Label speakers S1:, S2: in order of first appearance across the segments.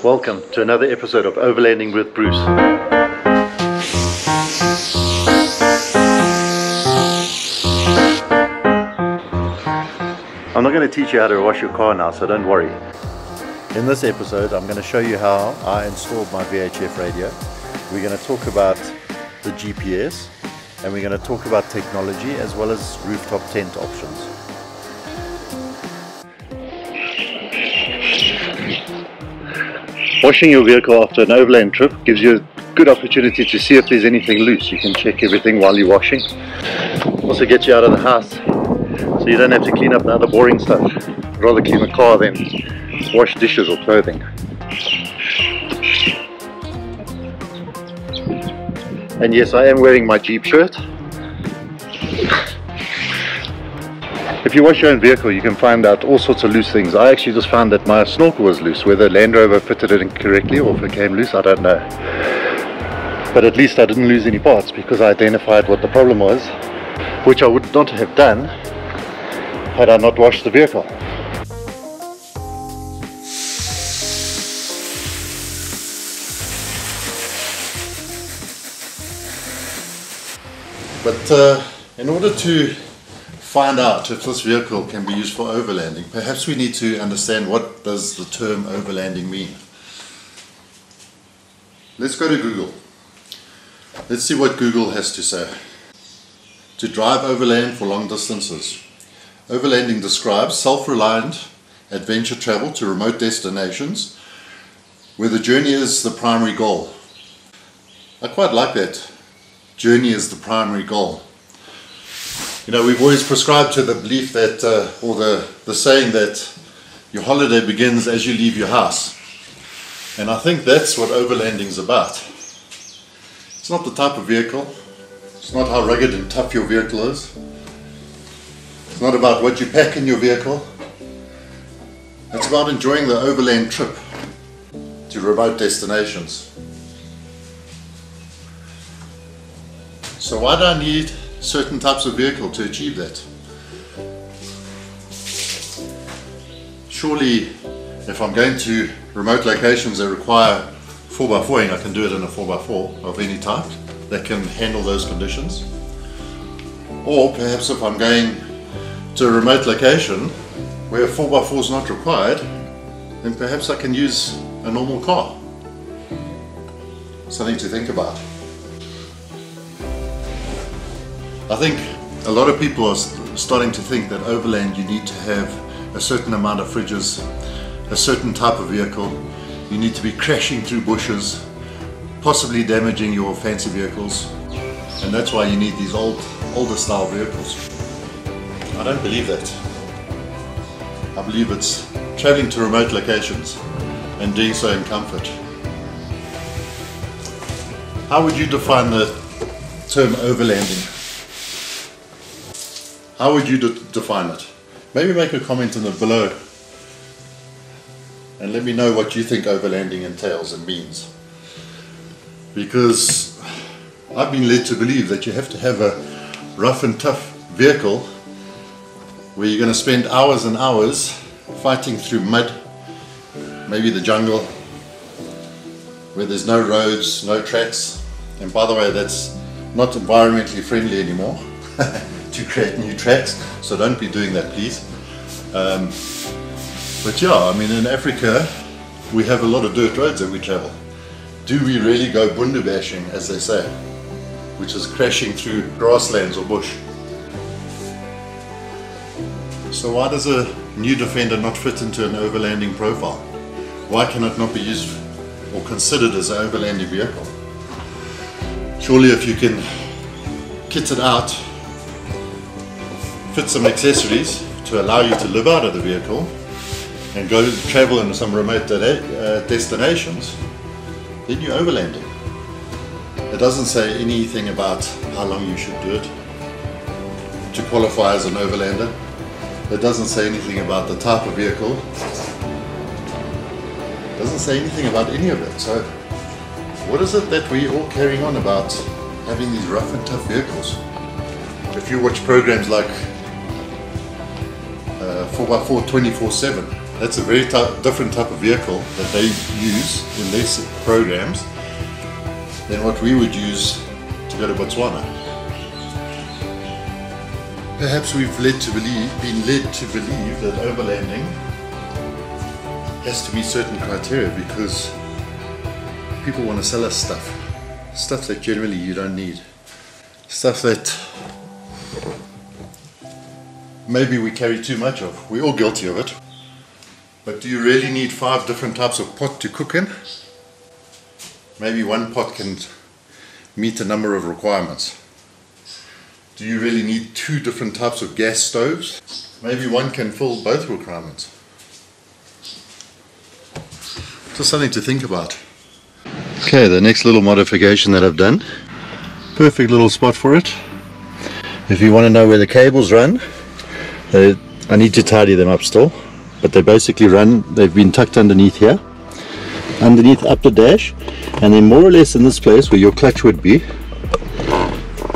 S1: Welcome to another episode of Overlanding with Bruce. I'm not going to teach you how to wash your car now, so don't worry. In this episode, I'm going to show you how I installed my VHF radio. We're going to talk about the GPS, and we're going to talk about technology as well as rooftop tent options. Washing your vehicle after an overland trip gives you a good opportunity to see if there's anything loose. You can check everything while you're washing. Also gets you out of the house, so you don't have to clean up the other boring stuff. I'd rather clean the car than wash dishes or clothing. And yes, I am wearing my Jeep shirt. If you wash your own vehicle, you can find out all sorts of loose things. I actually just found that my snorkel was loose. Whether Land Rover fitted it incorrectly or if it came loose, I don't know. But at least I didn't lose any parts because I identified what the problem was, which I would not have done had I not washed the vehicle. But in order to find out if this vehicle can be used for overlanding, perhaps we need to understand what does the term overlanding mean. Let's go to Google. Let's see what Google has to say. To drive overland for long distances. Overlanding describes self-reliant adventure travel to remote destinations where the journey is the primary goal. I quite like that. Journey is the primary goal. You know, we've always prescribed to the belief that, or the saying that your holiday begins as you leave your house. And I think that's what overlanding is about. It's not the type of vehicle. It's not how rugged and tough your vehicle is. It's not about what you pack in your vehicle. It's about enjoying the overland trip to remote destinations. So why do I need certain types of vehicle to achieve that? Surely if I'm going to remote locations that require 4x4ing, I can do it in a 4x4 of any type that can handle those conditions. Or perhaps if I'm going to a remote location where a 4x4 is not required, then perhaps I can use a normal car. Something to think about. I think a lot of people are starting to think that overland you need to have a certain amount of fridges, a certain type of vehicle, you need to be crashing through bushes, possibly damaging your fancy vehicles, and that's why you need these older style vehicles. I don't believe that. I believe it's traveling to remote locations and doing so in comfort. How would you define the term overlanding? How would you define it? Maybe make a comment in the below and let me know what you think overlanding entails and means. Because I've been led to believe that you have to have a rough and tough vehicle where you're going to spend hours and hours fighting through mud, maybe the jungle, where there's no roads, no tracks. And by the way, that's not environmentally friendly anymore. To create new tracks, so don't be doing that, please. But yeah, I mean, in Africa we have a lot of dirt roads that we travel. Do we really go bundu bashing, as they say, which is crashing through grasslands or bush? So why does a new Defender not fit into an overlanding profile? Why can it not be used or considered as an overlanding vehicle? Surely if you can kit it out, fit some accessories to allow you to live out of the vehicle and go to travel in some remote destinations, then you're overlanding. It doesn't say anything about how long you should do it to qualify as an overlander. It doesn't say anything about the type of vehicle. It doesn't say anything about any of it. So what is it that we're all carrying on about having these rough and tough vehicles? If you watch programs like 4x4 24/7, That's a very different type of vehicle that they use in their programs than what we would use to go to Botswana. Perhaps we've been led to believe that overlanding has to meet certain criteria because people want to sell us stuff that generally you don't need, stuff that maybe we carry too much of. We're all guilty of it. But do you really need 5 different types of pot to cook in? Maybe one pot can meet a number of requirements. Do you really need 2 different types of gas stoves? Maybe one can fill both requirements. Just something to think about. Okay, the next little modification that I've done. Perfect little spot for it. If you want to know where the cables run, I need to tidy them up still. But they basically run, they've been tucked underneath here, underneath up the dash, and then more or less in this place where your clutch would be,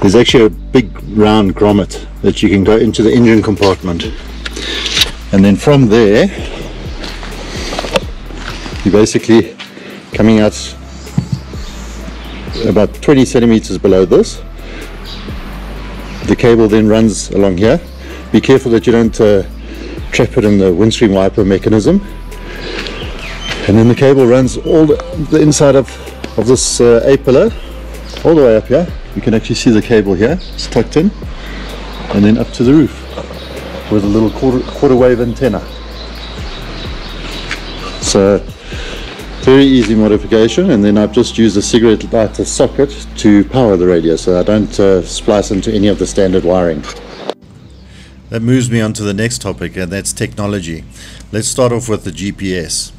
S1: there's actually a big round grommet that you can go into the engine compartment. And then from there, you're basically coming out about 20 centimeters below this. The cable then runs along here. Be careful that you don't trap it in the windscreen wiper mechanism, and then the cable runs all the inside of this A-pillar all the way up here. You can actually see the cable here, it's tucked in, and then up to the roof with a little quarter wave antenna. So very easy modification, and then I've just used a cigarette lighter socket to power the radio, so I don't splice into any of the standard wiring. That moves me on to the next topic, and that's technology. Let's start off with the GPS.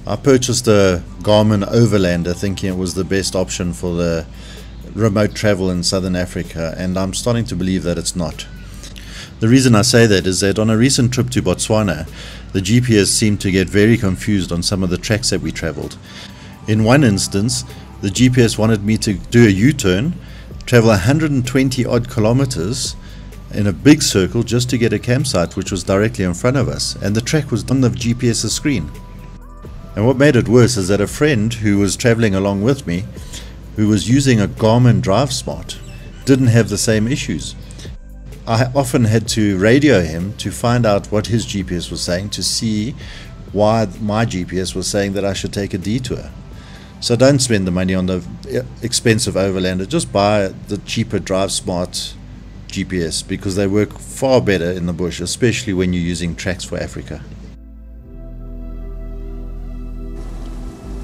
S1: I purchased a Garmin Overlander thinking it was the best option for the remote travel in southern Africa, and I'm starting to believe that it's not. The reason I say that is that on a recent trip to Botswana, the GPS seemed to get very confused on some of the tracks that we traveled. In one instance, the GPS wanted me to do a U-turn, travel 120 odd kilometers in a big circle just to get a campsite which was directly in front of us, and the track was on the GPS's screen. And what made it worse is that a friend who was traveling along with me, who was using a Garmin Drive Smart, didn't have the same issues. I often had to radio him to find out what his GPS was saying, to see why my GPS was saying that I should take a detour. So don't spend the money on the expensive Overlander, just buy the cheaper Drive Smart GPS, because they work far better in the bush, especially when you're using tracks for Africa.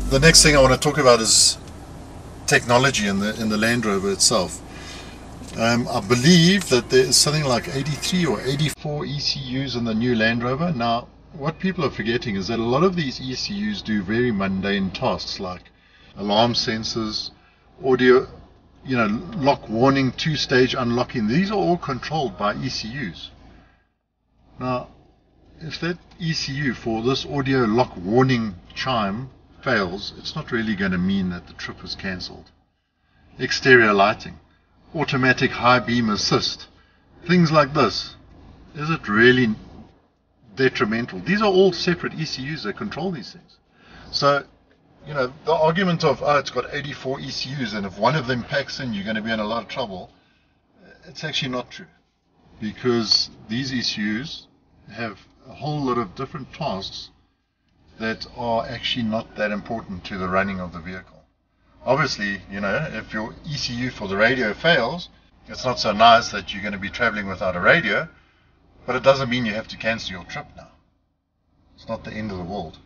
S1: The next thing I want to talk about is technology in the Land Rover itself. I believe that there is something like 83 or 84 ECUs in the new Land Rover. Now, what people are forgetting is that a lot of these ECUs do very mundane tasks like alarm sensors, audio, lock warning, 2-stage unlocking. These are all controlled by ECUs. Now, if that ECU for this audio lock warning chime fails, it's not really going to mean that the trip is cancelled. Exterior lighting, automatic high beam assist, things like this. Is it really detrimental? These are all separate ECUs that control these things. So, the argument of, it's got 84 ECUs and if one of them packs in, you're going to be in a lot of trouble, it's actually not true. Because these ECUs have a whole lot of different tasks that are actually not that important to the running of the vehicle. Obviously, if your ECU for the radio fails, it's not so nice that you're going to be traveling without a radio, but it doesn't mean you have to cancel your trip now. It's not the end of the world.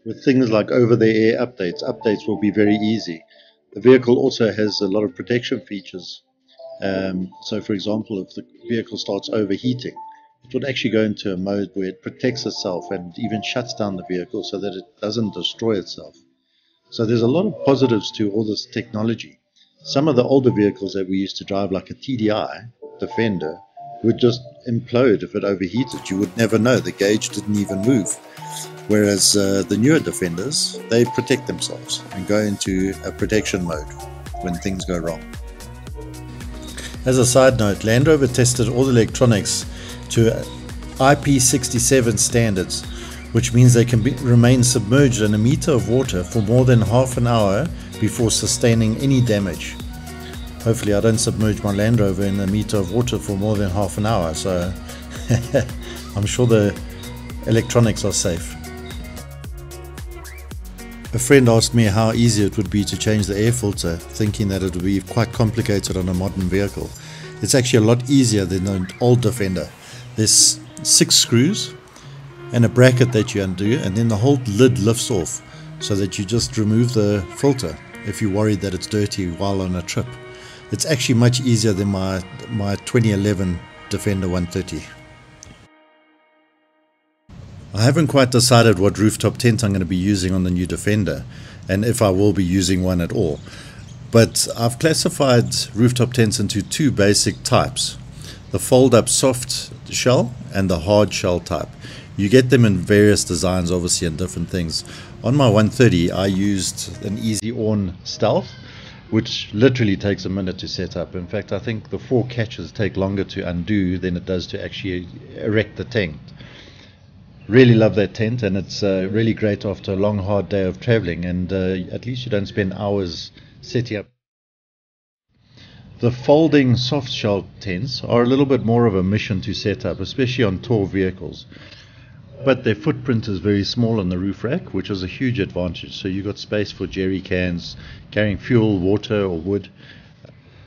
S1: With things like over-the-air updates will be very easy. The vehicle also has a lot of protection features. So for example, if the vehicle starts overheating, it would actually go into a mode where it protects itself and even shuts down the vehicle so that it doesn't destroy itself. So there's a lot of positives to all this technology. Some of the older vehicles that we used to drive, like a TDI, Defender, would just implode if it overheated. You would never know. The gauge didn't even move. Whereas the newer Defenders, they protect themselves and go into a protection mode when things go wrong. As a side note, Land Rover tested all the electronics to
S2: IP67 standards, which means they can remain submerged in a meter of water for more than half an hour before sustaining any damage. Hopefully I don't submerge my Land Rover in a meter of water for more than half an hour, so I'm sure the electronics are safe. A friend asked me how easy it would be to change the air filter, thinking that it would be quite complicated on a modern vehicle. It's actually a lot easier than an old Defender. There's 6 screws and a bracket that you undo, and then the whole lid lifts off so that you just remove the filter if you're worried that it's dirty while on a trip. It's actually much easier than my 2011 Defender 130. I haven't quite decided what rooftop tent I'm going to be using on the new Defender, and if I will be using one at all. But I've classified rooftop tents into 2 basic types: the fold-up soft shell and the hard shell type. You get them in various designs, obviously, and different things. On my 130 I used an Easy On Stealth, which literally takes a minute to set up. In fact, I think the 4 catches take longer to undo than it does to actually erect the tent. Really love that tent, and it's really great after a long hard day of traveling, and at least you don't spend hours setting up. The folding soft shell tents are a little bit more of a mission to set up, especially on tall vehicles, but their footprint is very small on the roof rack, which is a huge advantage. So you've got space for jerry cans, carrying fuel, water or wood.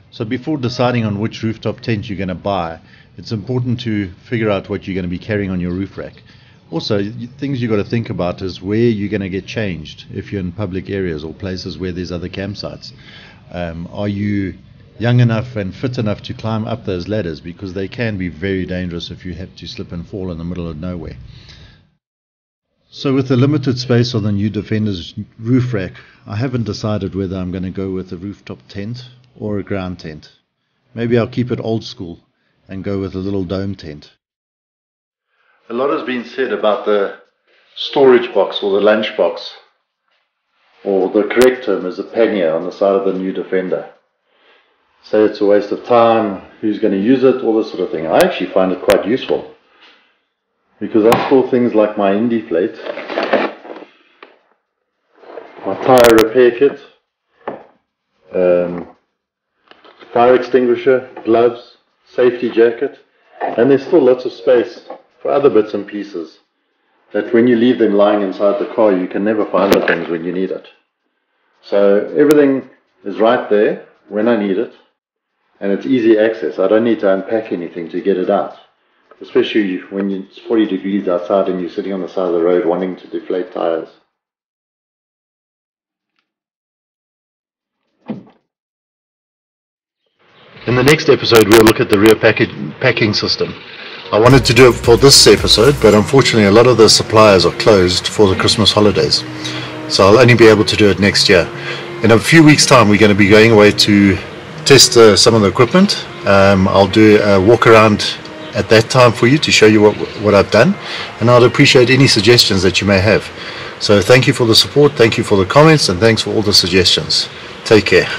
S2: So before deciding on which rooftop tent you're going to buy, it's important to figure out what you're going to be carrying on your roof rack. Also, things you've got to think about is where you're going to get changed if you're in public areas or places where there's other campsites. Are you young enough and fit enough to climb up those ladders, because they can be very dangerous if you have to slip and fall in the middle of nowhere. So with the limited space on the new Defender's roof rack, I haven't decided whether I'm going to go with a rooftop tent or a ground tent. Maybe I'll keep it old school and go with a little dome tent. A lot has been said about the storage box or the lunch box, or the correct term is a pannier on the side of the new Defender. Say it's a waste of time, who's going to use it, all this sort of thing. I actually find it quite useful, because I store things like my Indy plate, my tyre repair kit, fire extinguisher, gloves, safety jacket, and there's still lots of space for other bits and pieces that when you leave them lying inside the car, you can never find the things when you need it. So everything is right there when I need it, and it's easy access. I don't need to unpack anything to get it out, especially when it's 40 degrees outside and you're sitting on the side of the road wanting to deflate tires. In the next episode, we'll look at the rear packing system. I wanted to do it for this episode, but unfortunately a lot of the suppliers are closed for the Christmas holidays, so I'll only be able to do it next year. In a few weeks' time we're going to be going away to test some of the equipment. I'll do a walk around at that time for you to show you what I've done, and I'd appreciate any suggestions that you may have. So thank you for the support, thank you for the comments, and thanks for all the suggestions. Take care.